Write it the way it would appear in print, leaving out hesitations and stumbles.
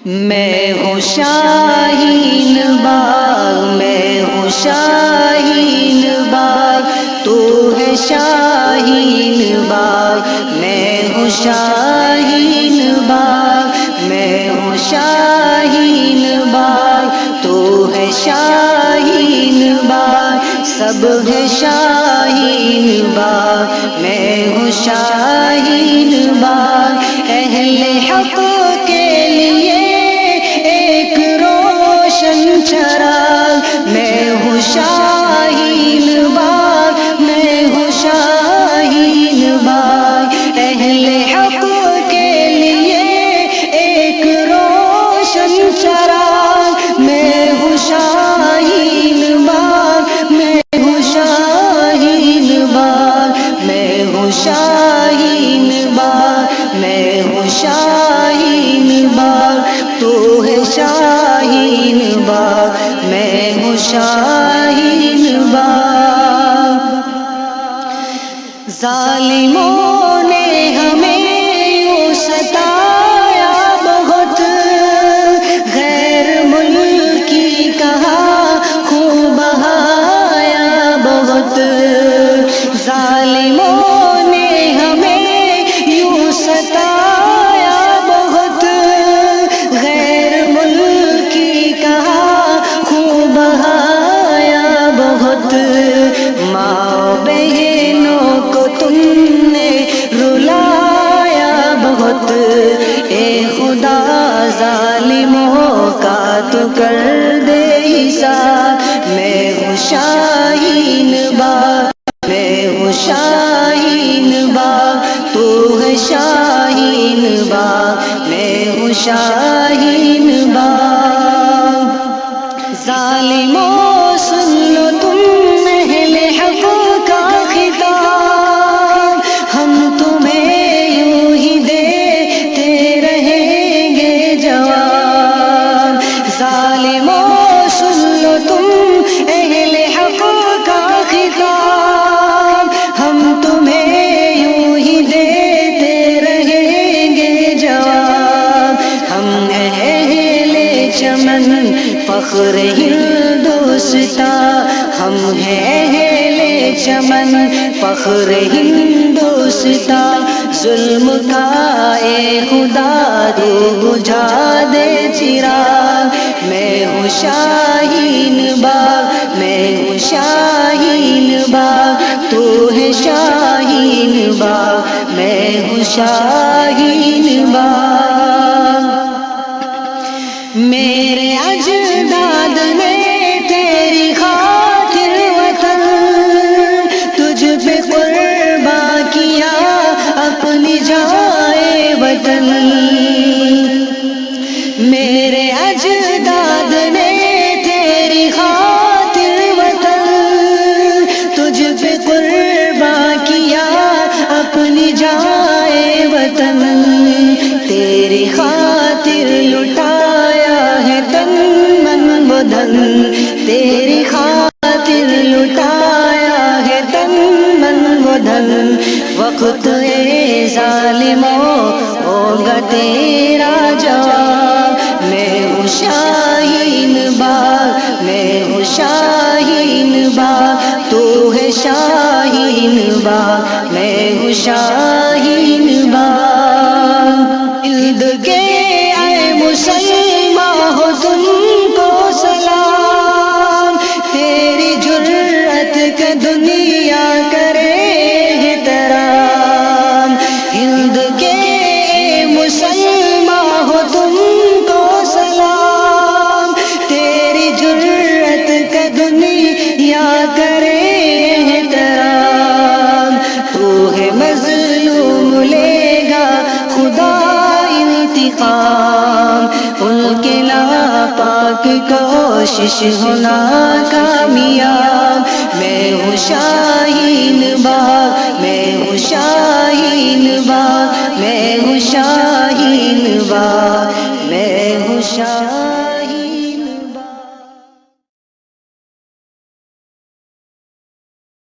میں ہوں شاہین باغ، میں ہوں شاہین باغ، تو ہے شاہین باغ، میں ہوں شاہین باغ، میں ہوں شاہین باغ، تو ہے شاہین باغ، سب ہے شاہین باغ، میں ہوں شاہین باغ، اہل حق کے لیے ایک روشن چراغ، میں ہوں شاہین باغ، میں ہوں شاہین باغ، اہل حق کے لیے ایک روشن چراغ، میں ہوں شاہین باغ، میں ہوں شاہین باغ، میں ہوں شاہین باغ، میں ہوں شاہین باغ، تو ہے شاہین باغ، میں ہوں شاہین باغ۔ ظالموں نے ہمیں یوں ستایا بہت، غیر ملکی کہا خون بہایا بہت، ظالموں نے ہمیں یوں ستایا بہت، غیر ملکی کہا خون بہایا بہت، ماں بہنوں کو تم نے رلایا بہت، اے خدا ظالموں کا تو کر دے حساب، میں ہوں شاہین باغ، میں ہوں شاہین باغ، تو ہے شاہین باغ، میں ہوں شاہین باغ۔ ظالموں سن لو تم اہل حق کا خطاب، ہم تمہیں یوں ہی دیتے رہیں گے جواب، ظالموں سن لو تم اہل حق کا خطاب، ہم تمہیں یوں ہی دیتے رہیں گے جواب، ہم اہل چمن فخر ہندوستاں، ہم ہیں اہل چمن فخر ہندوستاں، ظلم کا اے خدا تو بجھا دے چراغ، میں ہوں شاہین باغ، میں ہوں شاہین باغ، تو ہے شاہین باغ، میں ہوں شاہین باغ۔ میرے اجداد نے تیری خاطر وطن تجھ پہ قرباں کیا، اپنی جائے وطن، میرے اجداد نے تیری خاطر وطن تجھ پہ قرباں کیا، اپنی جائے وطن، تیری خاطر لٹایا ہے تن من و دھن، تیری خاطر لٹایا ہے تن من و دھن، وقت اے ظالموں ہوگا تیرا جواب، میں ہوں شاہین باغ، میں ہوں شاہین باغ، تو ہے شاہین باغ، میں ہوں شاہین باغ۔ ہند کے اے مسلمان ہو تم کو سلام، تیری جرأت کا دنیا کرے احترام، ہند کے اے مسلمان ہو تم کو سلام، تیری جرأت کا دنیا کرے احترام، تو ہے مظلوم لے گا خدا انتقام، ان کے ناپاک کوشش ہونا کامیاب، میں ہوں شاہین باغ، میں ہوں شاہین باغ، میں ہوں شاہین باغ، میں ہوں شاہین